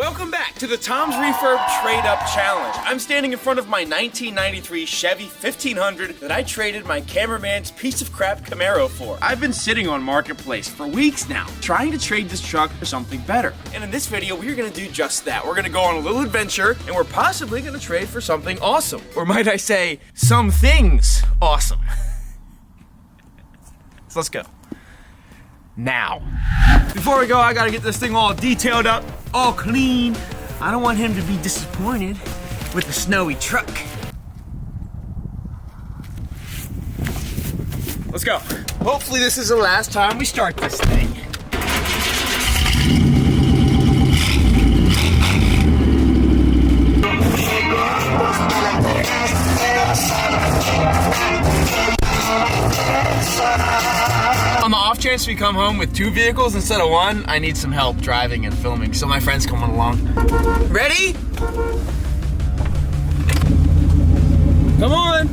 Welcome back to the Tom's Refurb Trade Up Challenge. I'm standing in front of my 1993 Chevy 1500 that I traded my cameraman's piece of crap Camaro for. I've been sitting on Marketplace for weeks now, trying to trade this truck for something better. And in this video, we're gonna do just that. We're gonna go on a little adventure, and we're possibly gonna trade for something awesome. Or might I say, some things awesome. So let's go. Now. Before we go, I gotta get this thing all detailed up, all clean. I don't want him to be disappointed with the snowy truck. Let's go. Hopefully this is the last time we start this thing. On the off chance we come home with 2 vehicles instead of 1, I need some help driving and filming, so my friend's coming along. Ready? Come on!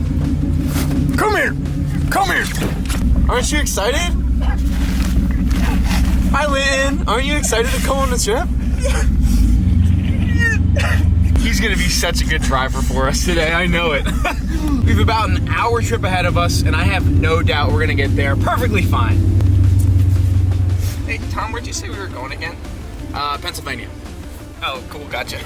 Come here! Come here! Aren't you excited? Hi, Lynn! Aren't you excited to come on the trip? He's gonna be such a good driver for us today, I know it. We have about an hour trip ahead of us, and I have no doubt we're gonna get there perfectly fine. Hey, Tom, where'd you say we were going again? Pennsylvania. Oh, cool, gotcha.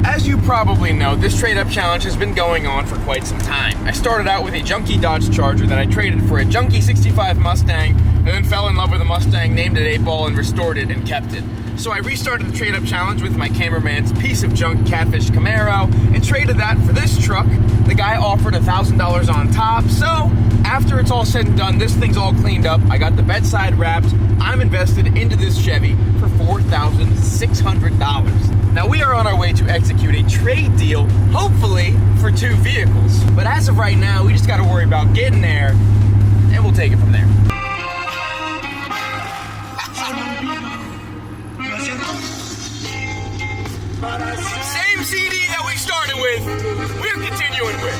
As you probably know, this trade-up challenge has been going on for quite some time. I started out with a junky Dodge Charger that I traded for a junky 65 Mustang, and then fell in love with a Mustang, named it 8-Ball, and restored it and kept it. So I restarted the trade-up challenge with my cameraman's piece of junk catfish Camaro and traded that for this truck. The guy offered $1,000 on top, so after it's all said and done, this thing's all cleaned up. I got the bedside wrapped. I'm invested into this Chevy for $4,600. Now we are on our way to execute a trade deal, hopefully for 2 vehicles. But as of right now, we just gotta worry about getting there, and we'll take it from there. Same CD that we started with, we're continuing with.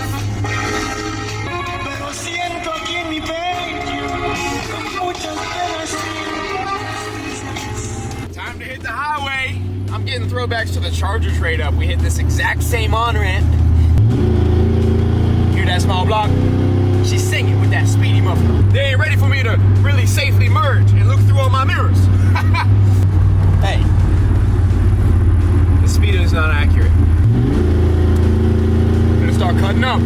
Time to hit the highway. I'm getting throwbacks to the Charger trade up. We hit this exact same on-ramp. Hear that small block? She's singing with that speedy muffler. They ain't ready for me to really safely merge and look through all my mirrors. Hey. The speedo is not accurate. I'm gonna start cutting up.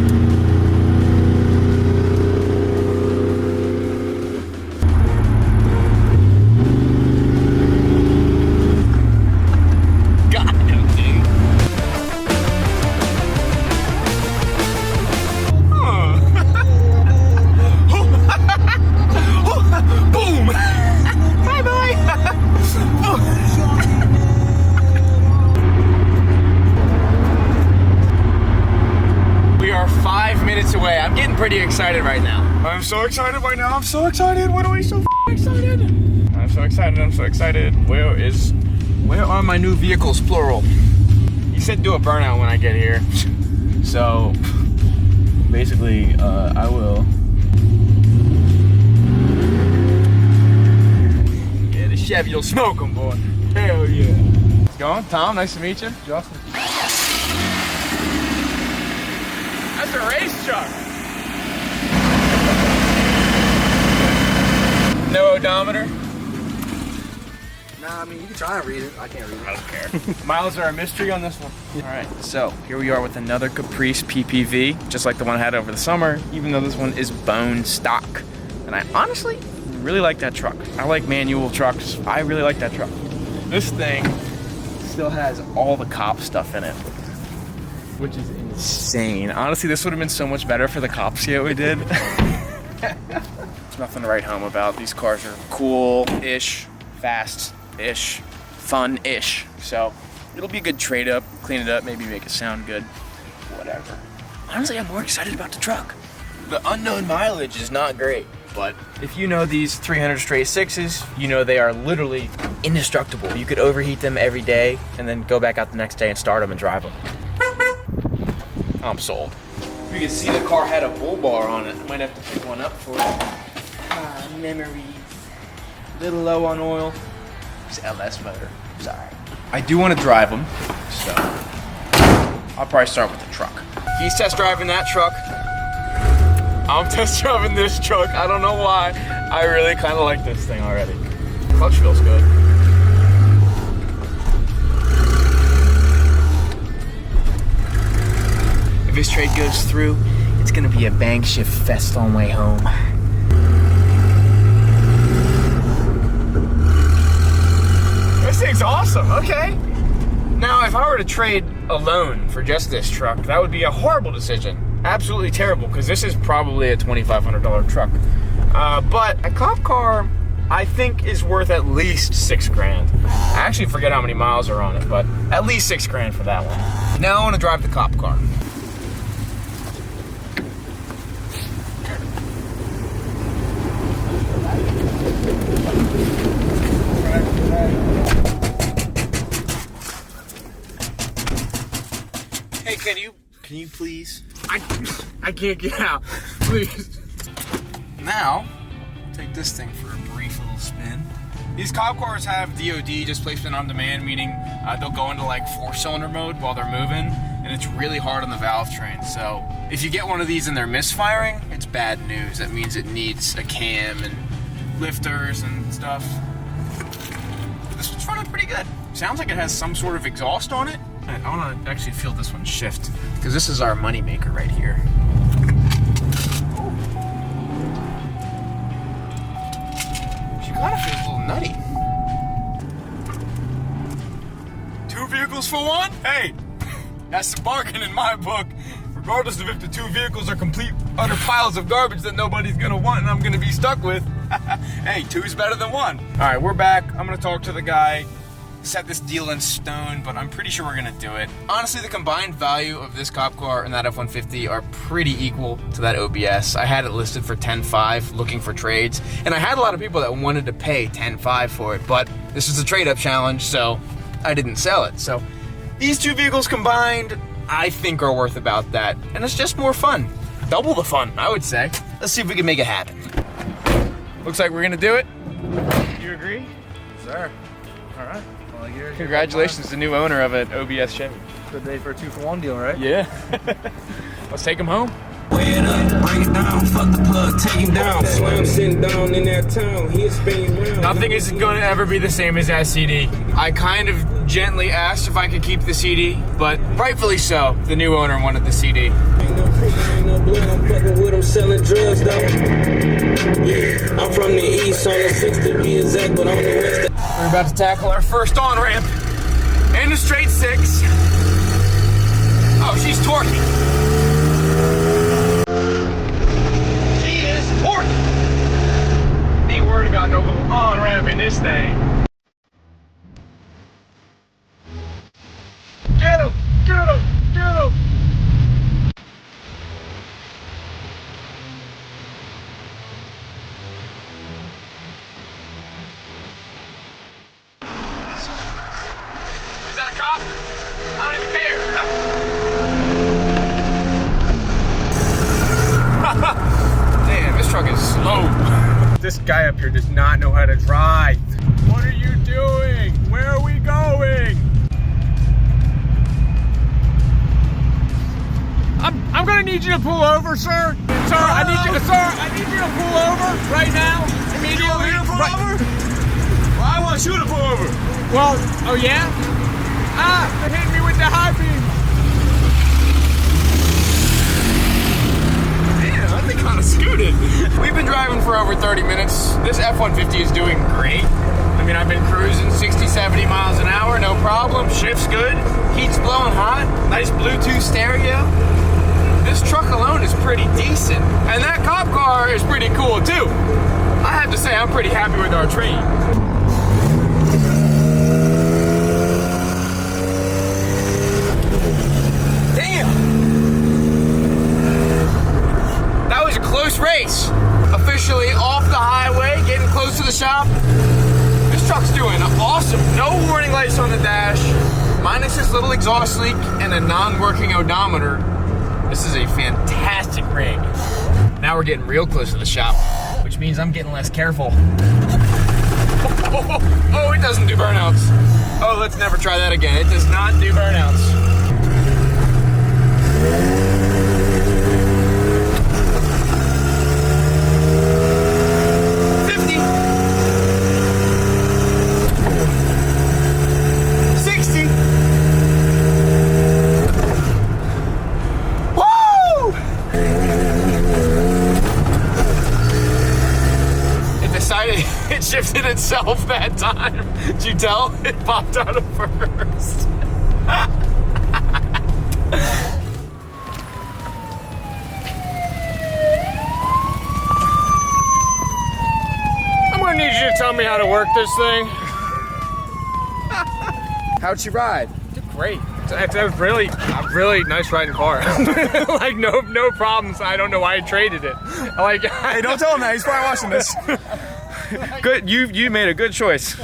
God, dude. Boom! Bye bye! We are 5 minutes away. I'm getting pretty excited right now. I'm so excited right now. I'm so excited. What are we so excited? I'm so excited. I'm so excited. Where are my new vehicles, plural? He said do a burnout when I get here. So basically, I will. Yeah, the Chevy will smoke them, boy. Hell yeah. How's it going? Tom, nice to meet you. Justin. That's a race truck. No odometer? Nah, I mean, you can try and read it. I can't read it. I don't care. Miles are a mystery on this one. All right, so here we are with another Caprice PPV, just like the one I had over the summer, even though this one is bone stock. And I honestly really like that truck. I like manual trucks. I really like that truck. This thing still has all the cop stuff in it, which is insane. Honestly, this would have been so much better for the cop skit we did. There's nothing to write home about. These cars are cool-ish, fast-ish, fun-ish. So it'll be a good trade up, clean it up, maybe make it sound good, whatever. Honestly, I'm more excited about the truck. The unknown mileage is not great, but if you know these 300 straight 6s, you know they are literally indestructible. You could overheat them every day and then go back out the next day and start them and drive them. I'm sold. You can see the car had a bull bar on it. I might have to pick one up for it. Ah, memories. Little low on oil. It's LS motor. Sorry. I do want to drive them, so I'll probably start with the truck. He's test driving that truck. I'm test driving this truck. I don't know why. I really kind of like this thing already. Clutch feels good. If this trade goes through, it's gonna be a bang shift fest on way home. This thing's awesome, okay. Now, if I were to trade alone for just this truck, that would be a horrible decision. Absolutely terrible, because this is probably a $2,500 truck. But a cop car, I think, is worth at least $6 grand. I actually forget how many miles are on it, but at least $6 grand for that one. Now I want to drive the cop car. Hey, can you please? I can't get out. Please. Now, take this thing for a brief little spin. These cop cars have DOD, displacement on demand, meaning they'll go into like 4-cylinder mode while they're moving, and it's really hard on the valve train. So if you get one of these and they're misfiring, it's bad news. That means it needs a cam and lifters and stuff. This one's running pretty good. Sounds like it has some sort of exhaust on it. I want to actually feel this one shift, because this is our money maker right here. She kind of feels a little nutty. 2 vehicles for one? Hey, that's the bargain in my book. Regardless of if the 2 vehicles are complete utter piles of garbage that nobody's gonna want and I'm gonna be stuck with. Hey, 2's better than 1. All right, we're back. I'm gonna talk to the guy, set this deal in stone, but I'm pretty sure we're gonna do it. Honestly, the combined value of this cop car and that F-150 are pretty equal to that OBS. I had it listed for $10,500 looking for trades, and I had a lot of people that wanted to pay $10,500 for it, but this is a trade-up challenge, so I didn't sell it. So these 2 vehicles combined, I think, are worth about that, and it's just more fun. Double the fun, I would say. Let's see if we can make it happen. Looks like we're gonna do it. You agree? Yes, sir. All right. Well, Congratulations to the new owner of an OBS Chevy. Good day for a 2-for-1 deal, right? Yeah. Let's take him home. Weigh it up, break it down, fuck the plug, take him down. Slam sitting down in that town, he'll spin round. Nothing is going to ever be the same as that CD. I kind of gently asked if I could keep the CD, but rightfully so, the new owner wanted the CD. Ain't no creek, ain't no blood, I'm fucking with him selling drugs though. Yeah, I'm from the east, on the 6 to be exact, but on the west. We're about to tackle our first on-ramp in the straight 6. Oh, she's torquey. Ain't worried about no on-ramp in this thing. Get him! Get him! Get him! Is that a cop? I don't even care. Damn, this truck is slow. This guy up here does not know how to drive. What are you doing? Where are we going? I'm gonna need you to pull over, sir. Sir, I need you to pull over right now. Immediately. You want me to pull over? Well, I want you to pull over. Well, oh yeah? They're hitting me with the high beam. I think kind of scooted. We've been driving for over 30 minutes. This F-150 is doing great. I mean, I've been cruising 60, 70 miles an hour, no problem. Shift's good. Heat's blowing hot. Nice Bluetooth stereo. This truck alone is pretty decent. And that cop car is pretty cool too. I have to say, I'm pretty happy with our trade. Close race. Officially off the highway, getting close to the shop. This truck's doing awesome. No warning lights on the dash, minus this little exhaust leak and a non-working odometer. This is a fantastic rig. Now we're getting real close to the shop, which means I'm getting less careful. Oh, it doesn't do burnouts. Oh, let's never try that again. It does not do burnouts. It shifted itself that time. Did you tell? It popped out of first. I'm gonna need you to tell me how to work this thing. How'd she ride? Great. That was really nice riding car. Like no problems. I don't know why I traded it. Like, Hey, don't tell him that. He's probably watching this. Good, you made a good choice.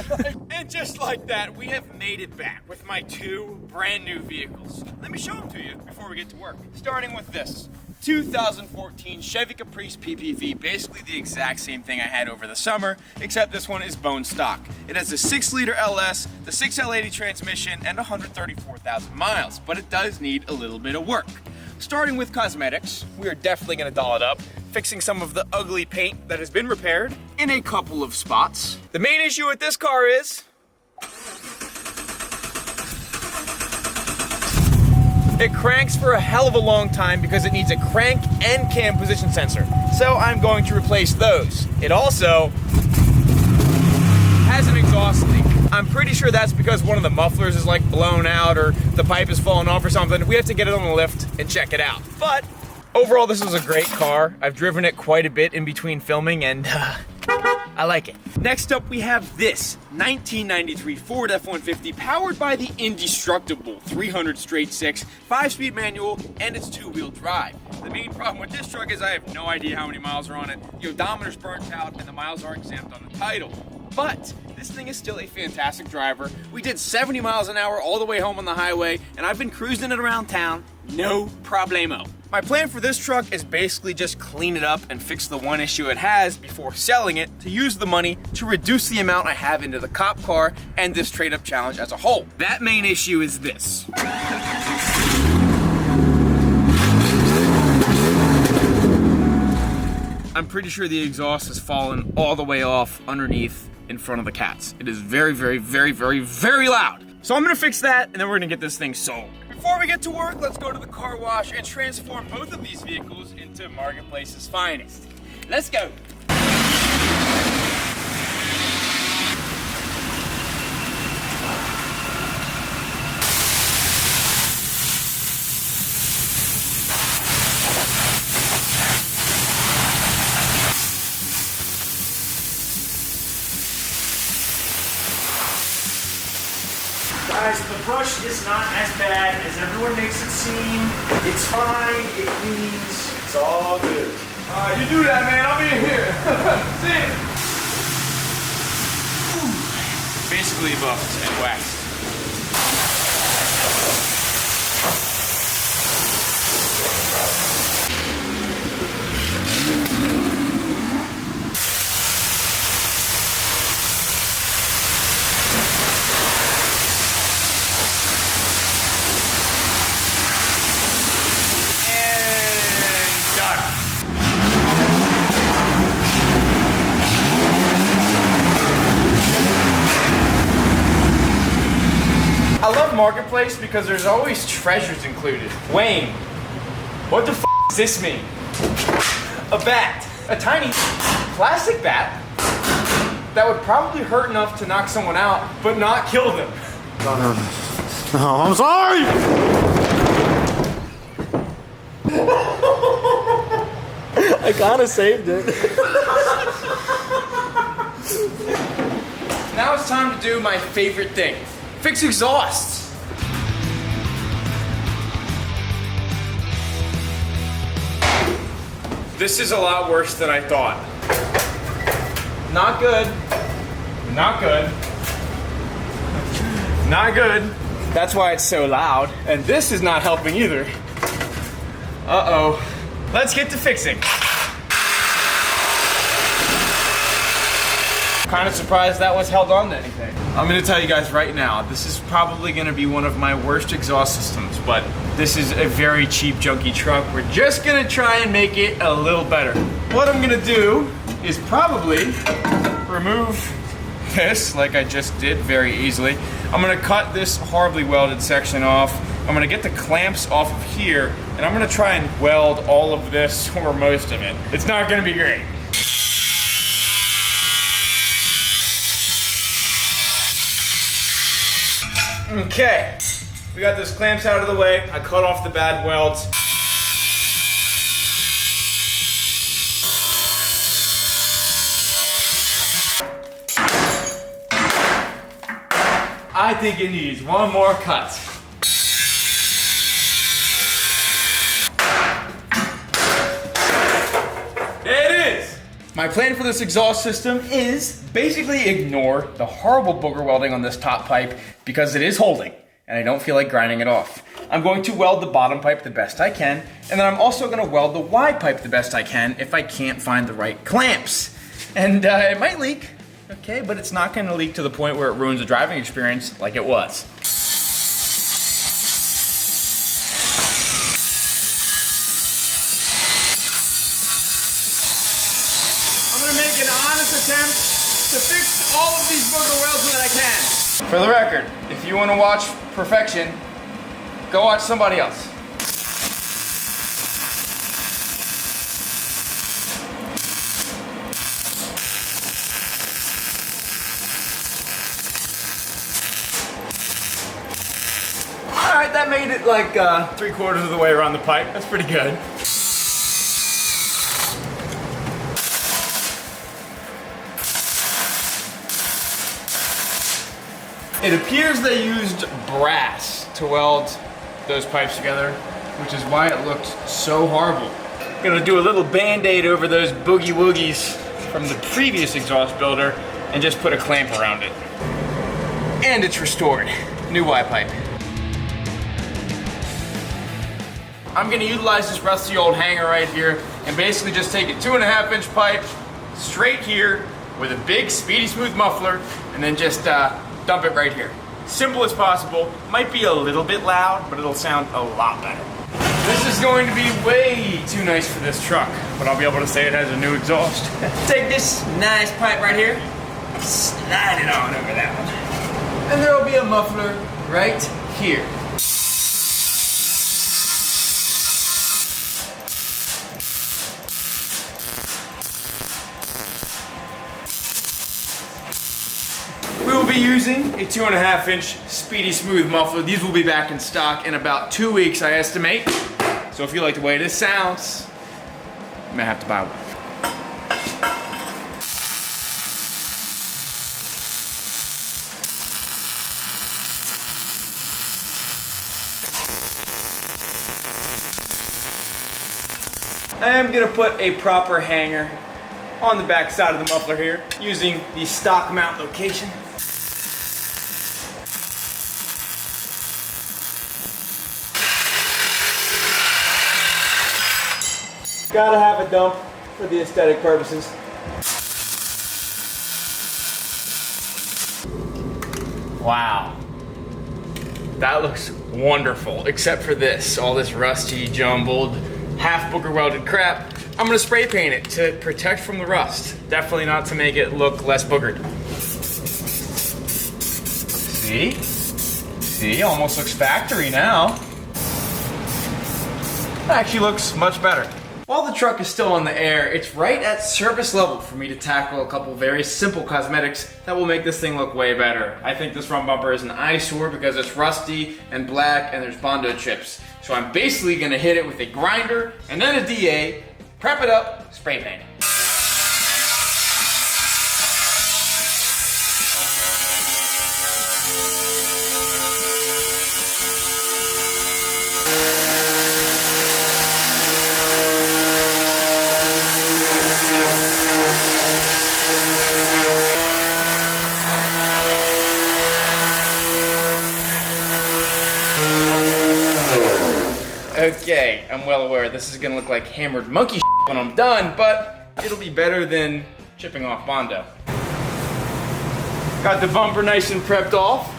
And just like that, we have made it back with my two brand new vehicles. Let me show them to you before we get to work. Starting with this 2014 Chevy Caprice PPV, basically the exact same thing I had over the summer, except this one is bone stock. It has a 6-liter LS, the 6L80 transmission, and 134,000 miles, but it does need a little bit of work. Starting with cosmetics, we are definitely gonna doll it up, fixing some of the ugly paint that has been repaired in a couple of spots. The main issue with this car is it cranks for a hell of a long time because it needs a crank and cam position sensor. So I'm going to replace those. It also has an exhaust leak. I'm pretty sure that's because one of the mufflers is like blown out or the pipe is falling off or something. We have to get it on the lift and check it out. But overall, this is a great car. I've driven it quite a bit in between filming and I like it. Next up, we have this 1993 Ford F-150 powered by the indestructible 300 straight 6, 5-speed manual, and it's 2-wheel drive. The main problem with this truck is I have no idea how many miles are on it. The odometer's burnt out and the miles are exempt on the title. But this thing is still a fantastic driver. We did 70 miles an hour all the way home on the highway, and I've been cruising it around town, no problemo. My plan for this truck is basically just clean it up and fix the one issue it has before selling it to use the money to reduce the amount I have into the cop car and this trade-up challenge as a whole. That main issue is this. I'm pretty sure the exhaust has fallen all the way off underneath in front of the cats. It is very, very, very, very, very loud. So I'm gonna fix that and then we're gonna get this thing sold. Before we get to work, let's go to the car wash and transform both of these vehicles into Marketplace's finest. Let's go. Guys, the brush is not as bad as everyone makes it seem. It's fine, it cleans, it's all good. You do that, man. I'll be in here. See ya. Basically buffed and waxed. I love Marketplace because there's always treasures included. Wayne, what the f does this mean? A bat. A tiny plastic bat that would probably hurt enough to knock someone out, but not kill them. Oh, I'm sorry! I kinda saved it. Now it's time to do my favorite thing. Fix exhausts. This is a lot worse than I thought. Not good. Not good. Not good. That's why it's so loud. And this is not helping either. Uh-oh. Let's get to fixing. Kind of surprised that was held on to anything. I'm gonna tell you guys right now, this is probably gonna be one of my worst exhaust systems, but this is a very cheap, junky truck. We're just gonna try and make it a little better. What I'm gonna do is probably remove this, like I just did very easily. I'm gonna cut this horribly welded section off. I'm gonna get the clamps off of here, and I'm gonna try and weld all of this, or most of it. It's not gonna be great. Okay, we got those clamps out of the way. I cut off the bad welds. I think it needs one more cut. There it is! My plan for this exhaust system is basically ignore the horrible booger welding on this top pipe because it is holding and I don't feel like grinding it off. I'm going to weld the bottom pipe the best I can, and then I'm also going to weld the Y pipe the best I can if I can't find the right clamps. And it might leak, okay, but it's not going to leak to the point where it ruins the driving experience like it was. I'm going to make an honest attempt to fix all of these booger welds that I can. For the record, if you want to watch perfection, go watch somebody else. Alright, that made it like 3/4 of the way around the pipe. That's pretty good. It appears they used brass to weld those pipes together, which is why it looked so horrible. I'm gonna do a little band-aid over those boogie woogies from the previous exhaust builder and just put a clamp around it. And it's restored. New Y pipe. I'm gonna utilize this rusty old hanger right here and basically just take a 2.5-inch pipe straight here with a big Speedy Smooth muffler and then just dump it right here. Simple as possible. Might be a little bit loud, but it'll sound a lot better. This is going to be way too nice for this truck, but I'll be able to say it has a new exhaust. Take this nice pipe right here, slide it on over that one. And there will be a muffler right here. We will be using a 2.5-inch Speedy Smooth muffler. These will be back in stock in about 2 weeks, I estimate. So if you like the way this sounds, you may have to buy one. I am gonna put a proper hanger on the back side of the muffler here using the stock mount location. Gotta have a dump for the aesthetic purposes. Wow. That looks wonderful, except for this, all this rusty, jumbled, half booger welded crap. I'm gonna spray paint it to protect from the rust. Definitely not to make it look less boogered. See? See, almost looks factory now. Actually looks much better. While the truck is still on the air, it's right at service level for me to tackle a couple very simple cosmetics that will make this thing look way better. I think this front bumper is an eyesore because it's rusty and black and there's Bondo chips. So I'm basically gonna hit it with a grinder and then a DA, prep it up, spray paint it. Okay, I'm well aware this is gonna look like hammered monkey shit when I'm done, but it'll be better than chipping off Bondo. Got the bumper nice and prepped off.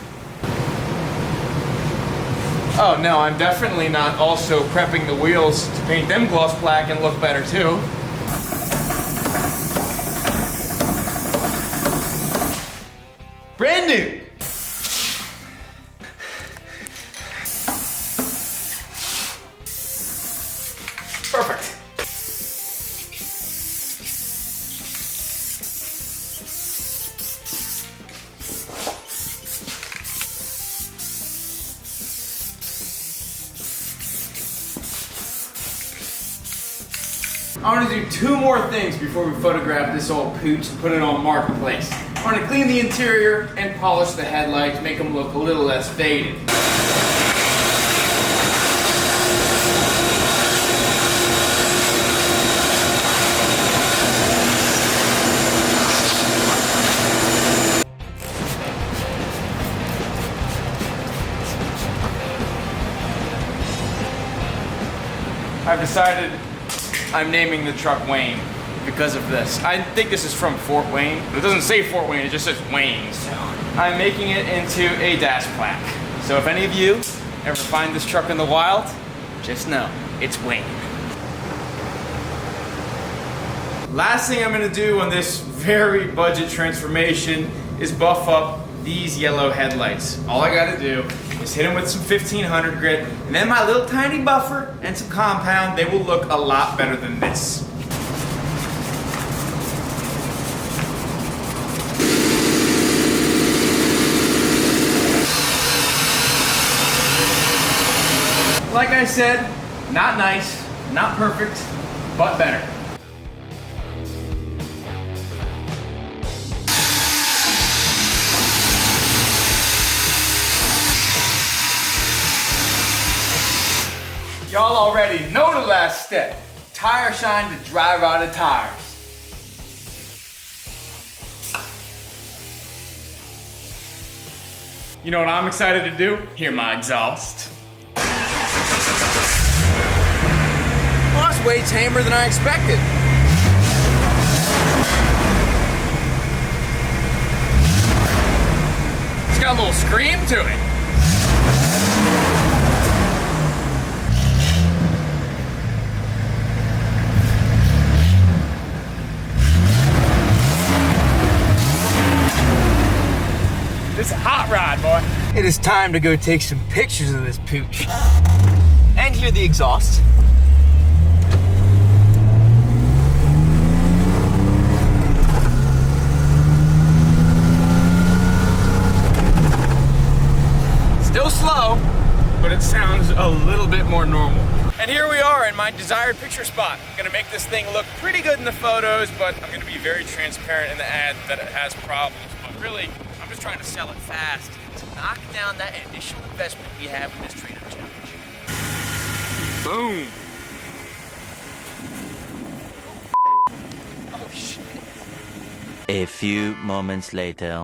Oh no, I'm definitely not also prepping the wheels to paint them gloss black and look better too. Brand new. Perfect. I want to do two more things before we photograph this old pooch and put it on Marketplace. I want to clean the interior and polish the headlights, make them look a little less faded. I've decided I'm naming the truck Wayne because of this. I think this is from Fort Wayne, but it doesn't say Fort Wayne, it just says Wayne. So I'm making it into a dash plaque. So if any of you ever find this truck in the wild, just know it's Wayne. Last thing I'm gonna do on this very budget transformation is buff up these yellow headlights. All I gotta do is hit them with some 1500 grit, and then my little tiny buffer and some compound, they will look a lot better than this. Like I said, not nice, not perfect, but better. Y'all already know the last step. Tire shine to dry rotted tires. You know what I'm excited to do? Hear my exhaust. Well, that's way tamer than I expected. It's got a little scream to it. This is a hot rod, boy. It is time to go take some pictures of this pooch. And hear the exhaust. Still slow, but it sounds a little bit more normal. And here we are in my desired picture spot. I'm gonna make this thing look pretty good in the photos, but I'm gonna be very transparent in the ad that it has problems. But really, I'm just trying to sell it fast to knock down that initial investment we have in this trade-up challenge. Boom. Oh shit. A few moments later.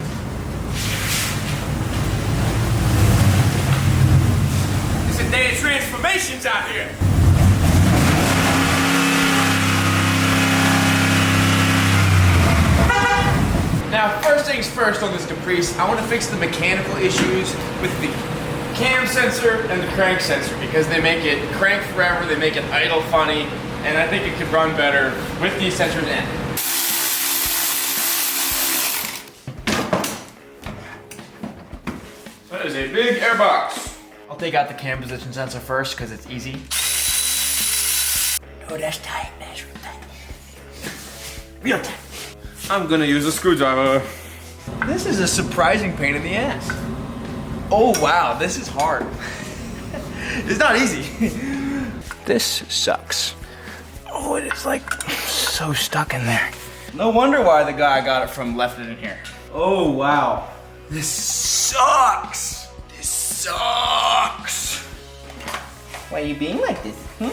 It's a day of transformations out here. Now, first things first on this Caprice, I want to fix the mechanical issues with the cam sensor and the crank sensor because they make it crank forever, they make it idle funny, and I think it could run better with these sensors in. So that is a big airbox. I'll take out the cam position sensor first because it's easy. Oh, that's tight, that's real tight. Real tight. I'm gonna use a screwdriver. This is a surprising pain in the ass. Oh wow, this is hard. It's not easy. This sucks. Oh, it is like so stuck in there. No wonder why the guy I got it from left it in here. Oh wow. This sucks. This sucks. Why are you being like this? One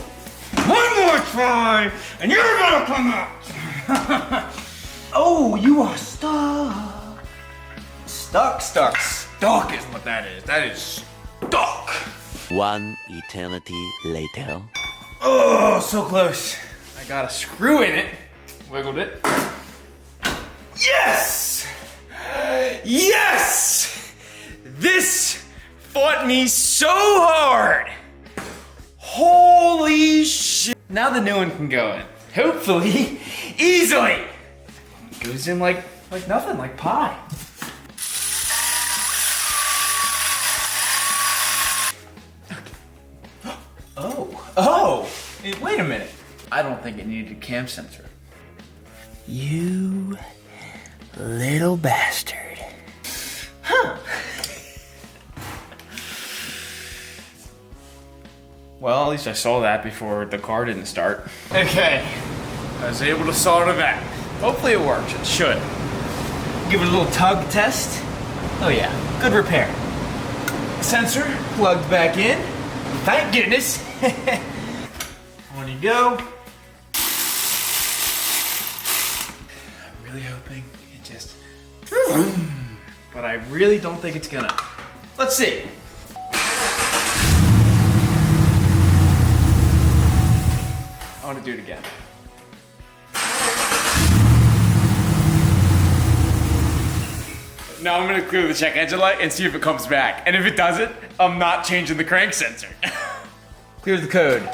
more try, and you're gonna come out. Oh, you are stuck. Stuck is what that is. That is stuck. One eternity later. Oh, so close. I got a screw in it. Wiggled it. Yes! Yes! This fought me so hard. Holy shit. Now the new one can go in. Hopefully, easily. Goes in like nothing, like pie. Oh, wait a minute. I don't think it needed a cam sensor. You little bastard. Huh. Well, at least I saw that before the car didn't start. Okay, I was able to solder that. Hopefully it works, it should. Give it a little tug test. Oh yeah, good repair. Sensor plugged back in. Thank goodness. On you go. I'm really hoping it just... But I really don't think it's gonna. Let's see. I want to do it again. Now I'm gonna clear the check engine light and see if it comes back. And if it doesn't, I'm not changing the crank sensor. Clear the code.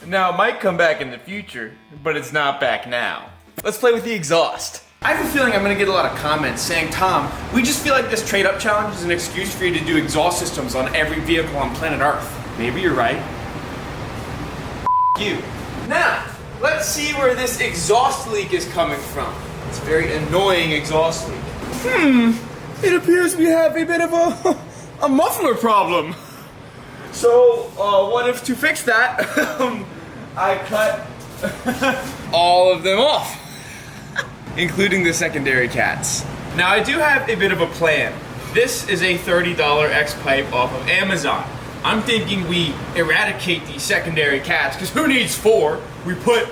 Now, it might come back in the future, but it's not back now. Let's play with the exhaust. I have a feeling I'm gonna get a lot of comments saying, Tom, we just feel like this trade-up challenge is an excuse for you to do exhaust systems on every vehicle on planet Earth. Maybe you're right. You. Now, let's see where this exhaust leak is coming from. It's a very annoying exhaust leak. It appears we have a bit of a muffler problem. So, what if to fix that, I cut all of them off, including the secondary cats. Now, I do have a bit of a plan. This is a $30 X-pipe off of Amazon. I'm thinking we eradicate these secondary cats, because who needs 4? We put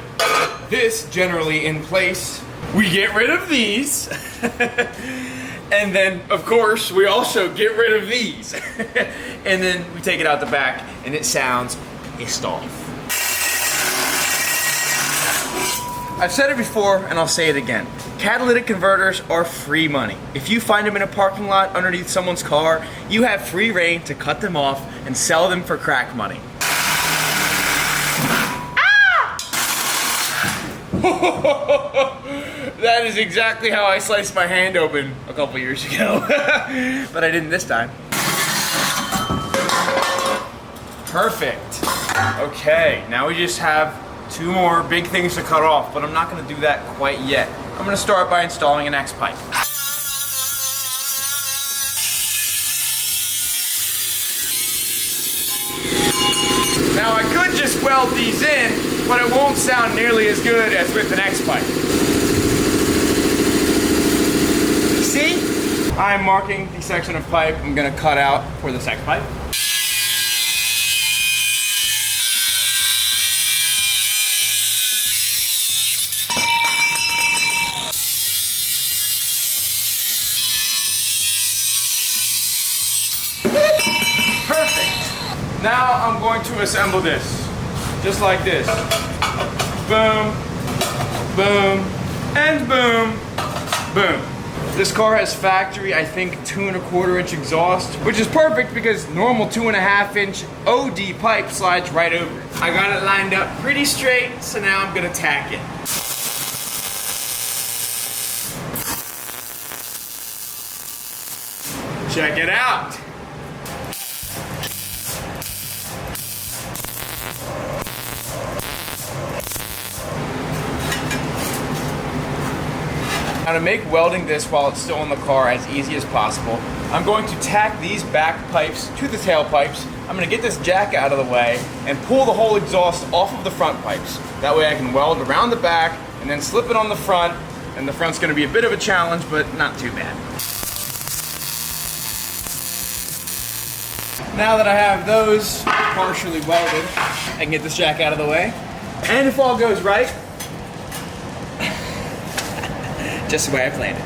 this generally in place. We get rid of these. And then, of course, we also get rid of these. And then we take it out the back, and it sounds pissed off. I've said it before, and I'll say it again. Catalytic converters are free money. If you find them in a parking lot underneath someone's car, you have free reign to cut them off and sell them for crack money. That is exactly how I sliced my hand open a couple years ago. But I didn't this time. Perfect. Okay, now we just have 2 more big things to cut off, but I'm not gonna do that quite yet. I'm gonna start by installing an X-pipe. Now I could just weld these in, but it won't sound nearly as good as with an X-pipe. See? I'm marking the section of pipe I'm gonna cut out for this X-pipe. Perfect. Now I'm going to assemble this, just like this. Boom, boom, and boom, boom. This car has factory, I think, 2¼ inch exhaust, which is perfect because normal 2½ inch OD pipe slides right over. I got it lined up pretty straight, so now I'm gonna tack it. Check it out. Now to make welding this while it's still in the car as easy as possible, I'm going to tack these back pipes to the tailpipes. I'm going to get this jack out of the way and pull the whole exhaust off of the front pipes. That way I can weld around the back and then slip it on the front, and the front's going to be a bit of a challenge, but not too bad. Now that I have those partially welded, I can get this jack out of the way. And if all goes right, just the way I planned it.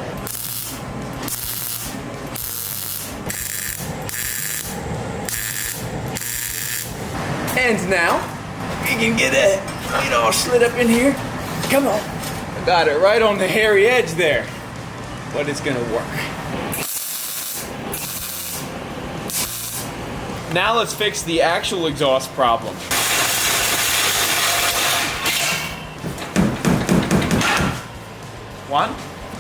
And now, we can get all slid up in here. Come on. I got it right on the hairy edge there. But it's gonna work. Now let's fix the actual exhaust problem. One,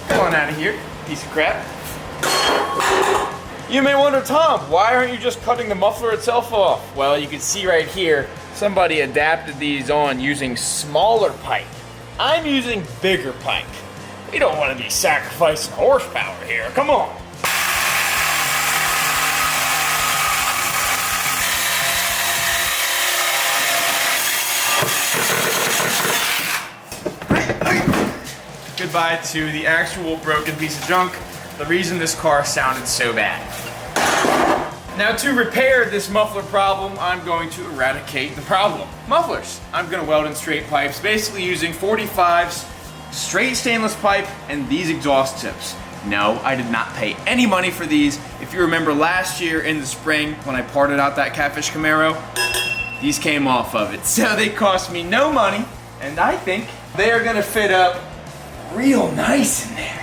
come on out of here, piece of crap. You may wonder, Tom, why aren't you just cutting the muffler itself off? Well, you can see right here, somebody adapted these on using smaller pipe. I'm using bigger pipe. We don't want to be sacrificing horsepower here, come on. Goodbye to the actual broken piece of junk, the reason this car sounded so bad. Now to repair this muffler problem, I'm going to eradicate the problem. Mufflers. I'm going to weld in straight pipes, basically using 45s, straight stainless pipe, and these exhaust tips. No, I did not pay any money for these. If you remember last year in the spring when I parted out that Catfish Camaro, these came off of it. So they cost me no money, and I think they are going to fit up real nice in there.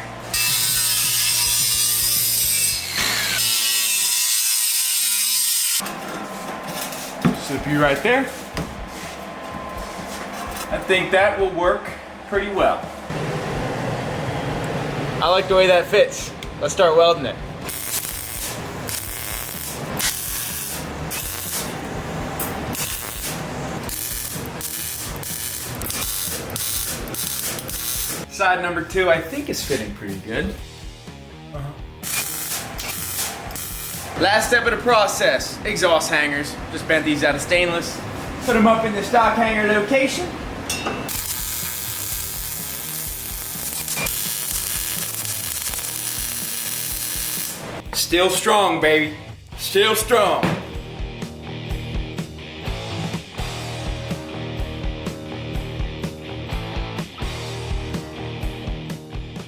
Should be right there. I think that will work pretty well. I like the way that fits. Let's start welding it. Side number 2, I think is fitting pretty good. Last step of the process, exhaust hangers. Just bent these out of stainless. Put them up in the stock hanger location. Still strong, baby. Still strong.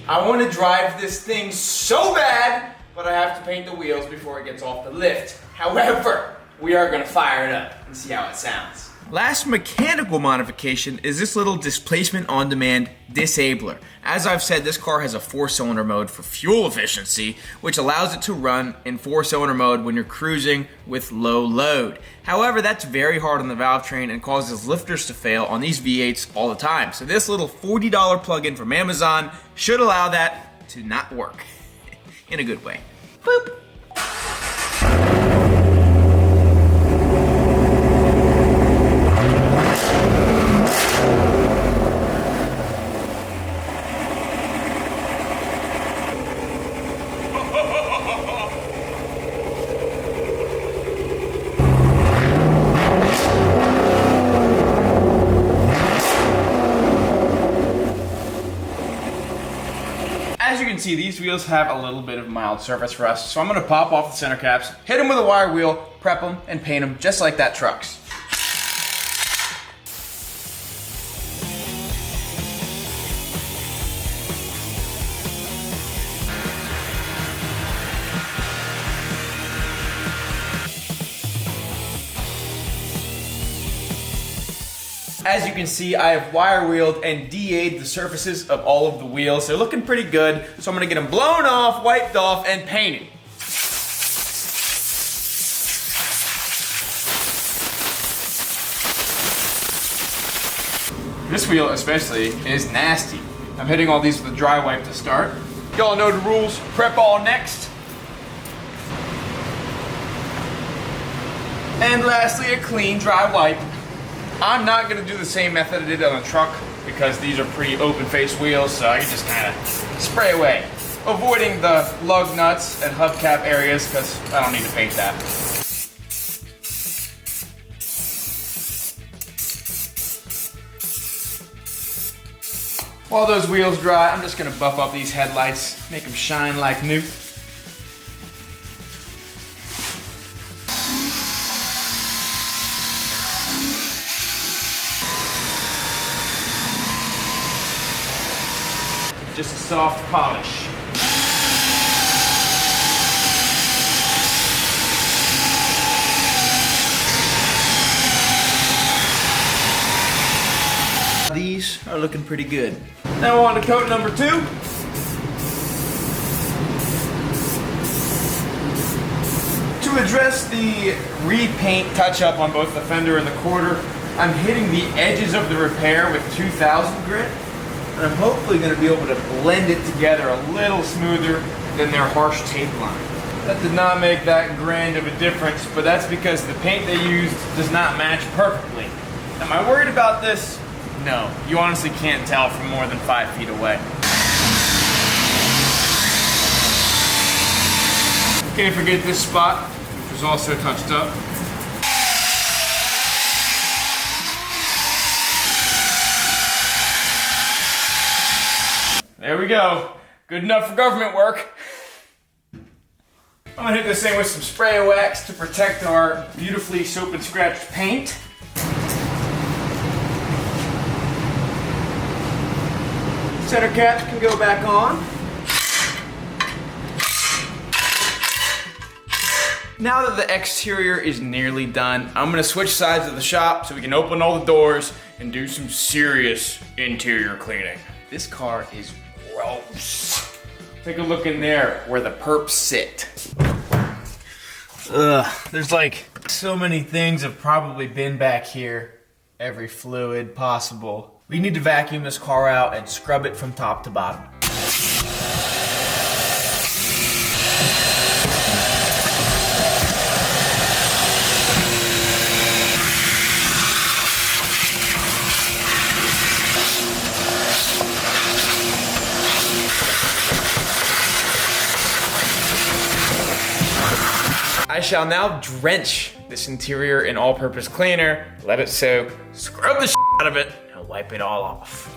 I want to drive this thing so bad, but I have to paint the wheels before it gets off the lift. However, we are going to fire it up and see how it sounds. Last mechanical modification is this little displacement on demand disabler. As I've said, this car has a 4-cylinder mode for fuel efficiency, which allows it to run in 4-cylinder mode when you're cruising with low load. However, that's very hard on the valve train and causes lifters to fail on these V8s all the time. So this little $40 plug-in from Amazon should allow that to not work. In a good way. Boop. As you can see, these wheels have a little bit of mild surface rust, so I'm going to pop off the center caps, hit them with a wire wheel, prep them, and paint them just like that truck's. As you can see, I have wire wheeled and DA'd the surfaces of all of the wheels. They're looking pretty good, so I'm gonna get them blown off, wiped off, and painted. This wheel especially is nasty. I'm hitting all these with a dry wipe to start. Y'all know the rules, prep all next. And lastly, a clean dry wipe. I'm not going to do the same method I did on the truck because these are pretty open face wheels, so I can just kind of spray away. Avoiding the lug nuts and hubcap areas because I don't need to paint that. While those wheels dry, I'm just going to buff up these headlights, make them shine like new. Just a soft polish. are looking pretty good. Now on to coat number 2. To address the repaint touch-up on both the fender and the quarter, I'm hitting the edges of the repair with 2000 grit, and I'm hopefully going to be able to blend it together a little smoother than their harsh tape line. That did not make that grand of a difference, but that's because the paint they used does not match perfectly. Am I worried about this? No, you honestly can't tell from more than 5 feet away. Can't forget this spot, which was also touched up. There we go. Good enough for government work. I'm gonna hit this thing with some spray wax to protect our beautifully soap and scratched paint. Center caps can go back on. Now that the exterior is nearly done, I'm gonna switch sides of the shop so we can open all the doors and do some serious interior cleaning. This car is gross. Take a look in there where the perps sit. Ugh, there's like so many things have probably been back here. Every fluid possible. We need to vacuum this car out and scrub it from top to bottom. I shall now drench this interior in all-purpose cleaner, let it soak, scrub the shit out of it, and wipe it all off.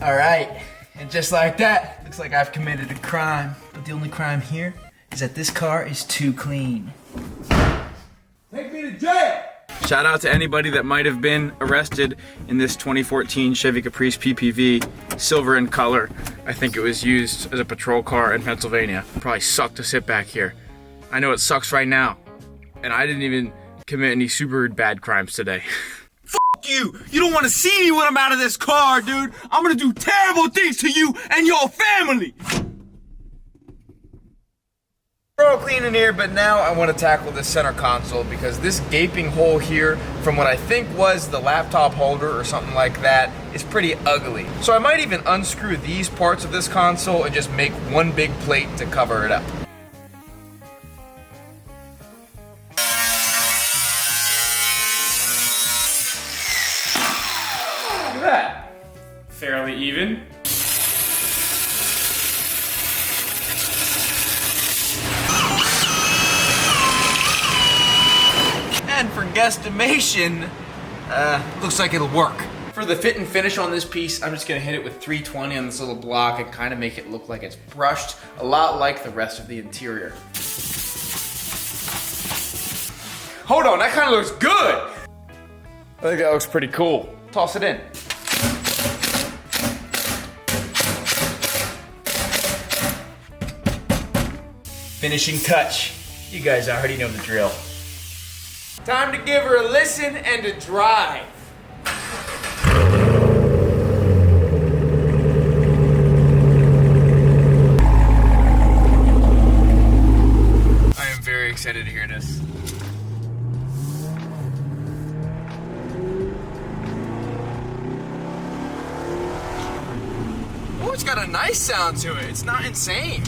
All right. And just like that, looks like I've committed a crime. But the only crime here is that this car is too clean. Take me to jail! Shout out to anybody that might have been arrested in this 2014 Chevy Caprice PPV, silver in color. I think it was used as a patrol car in Pennsylvania. Probably sucked to sit back here. I know it sucks right now. And I didn't even commit any super bad crimes today. You! You don't want to see me when I'm out of this car, dude! I'm gonna do terrible things to you and your family! We're all clean in here, but now I want to tackle this center console because this gaping hole here from what I think was the laptop holder or something like that is pretty ugly. So I might even unscrew these parts of this console and just make one big plate to cover it up. That. Fairly even. And for guesstimation, looks like it'll work. For the fit and finish on this piece, I'm just gonna hit it with 320 on this little block and kind of make it look like it's brushed, a lot like the rest of the interior. Hold on, that kind of looks good. I think that looks pretty cool. Toss it in. Finishing touch. You guys already know the drill. Time to give her a listen and a drive. I am very excited to hear this. Oh, it's got a nice sound to it. It's not insane.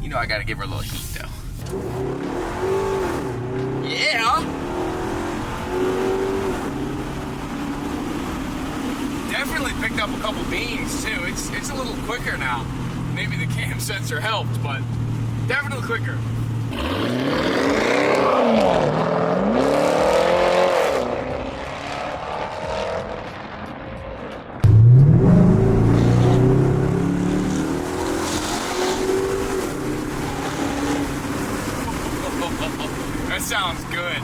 You know I gotta give her a little heat though. Yeah! Definitely picked up a couple beans too. It's a little quicker now. Maybe the cam sensor helped, but definitely quicker. That sounds good.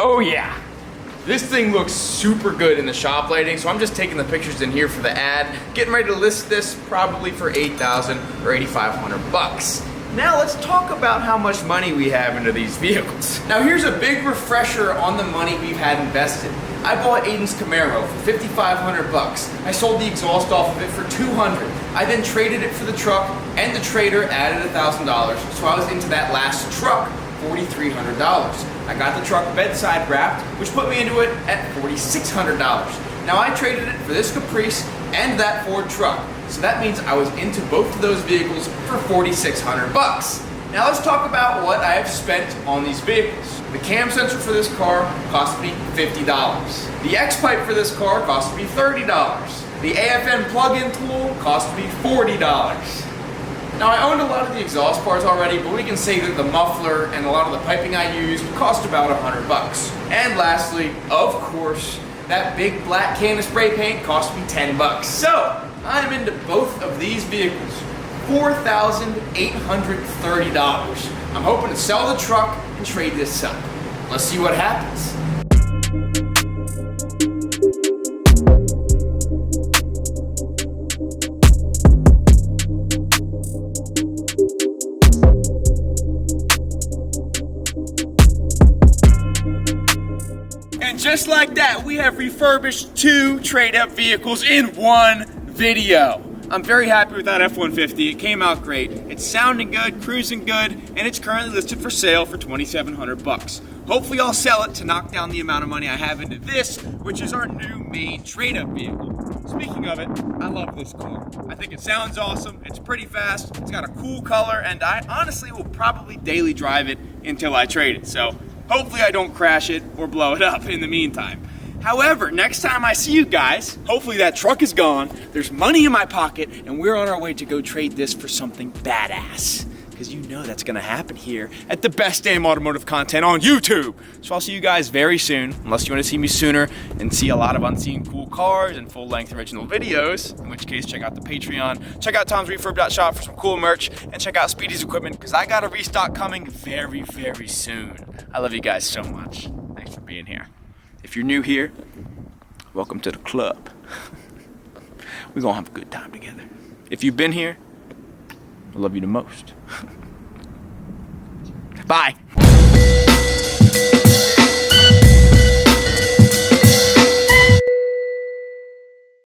Oh yeah, this thing looks super good in the shop lighting, so I'm just taking the pictures in here for the ad, getting ready to list this probably for $8,000 or $8,500. Now let's talk about how much money we have into these vehicles. Now here's a big refresher on the money we've had invested. I bought Aiden's Camaro for $5,500. I sold the exhaust off of it for $200. I then traded it for the truck, and the trader added $1,000, so I was into that last truck, $4,300. I got the truck bedside wrapped, which put me into it at $4,600. Now I traded it for this Caprice and that Ford truck, so that means I was into both of those vehicles for $4,600. Now let's talk about what I have spent on these vehicles. The cam sensor for this car cost me $50. The X-pipe for this car cost me $30. The AFN plug-in tool cost me $40. Now I owned a lot of the exhaust parts already, but we can say that the muffler and a lot of the piping I used cost about $100. And lastly, of course, that big black can of spray paint cost me $10. So I'm into both of these vehicles, $4,830. I'm hoping to sell the truck and trade this up. Let's see what happens. And just like that, we have refurbished 2 trade-up vehicles in one video. I'm very happy with that F-150. It came out great. It's sounding good, cruising good, and it's currently listed for sale for $2,700. Hopefully I'll sell it to knock down the amount of money I have into this, which is our new main trade-up vehicle. Speaking of it, I love this car. I think it sounds awesome, it's pretty fast, it's got a cool color, and I honestly will probably daily drive it until I trade it. So hopefully I don't crash it or blow it up in the meantime. However, next time I see you guys, hopefully that truck is gone, there's money in my pocket, and we're on our way to go trade this for something badass. Because you know that's gonna happen here at the best damn automotive content on YouTube. So I'll see you guys very soon, unless you wanna see me sooner and see a lot of unseen cool cars and full-length original videos, in which case check out the Patreon, check out tomsrefurb.shop for some cool merch, and check out Speedy's equipment, because I got a restock coming very, very soon. I love you guys so much. Thanks for being here. If you're new here, welcome to the club. We're gonna have a good time together. If you've been here, I love you the most. Bye.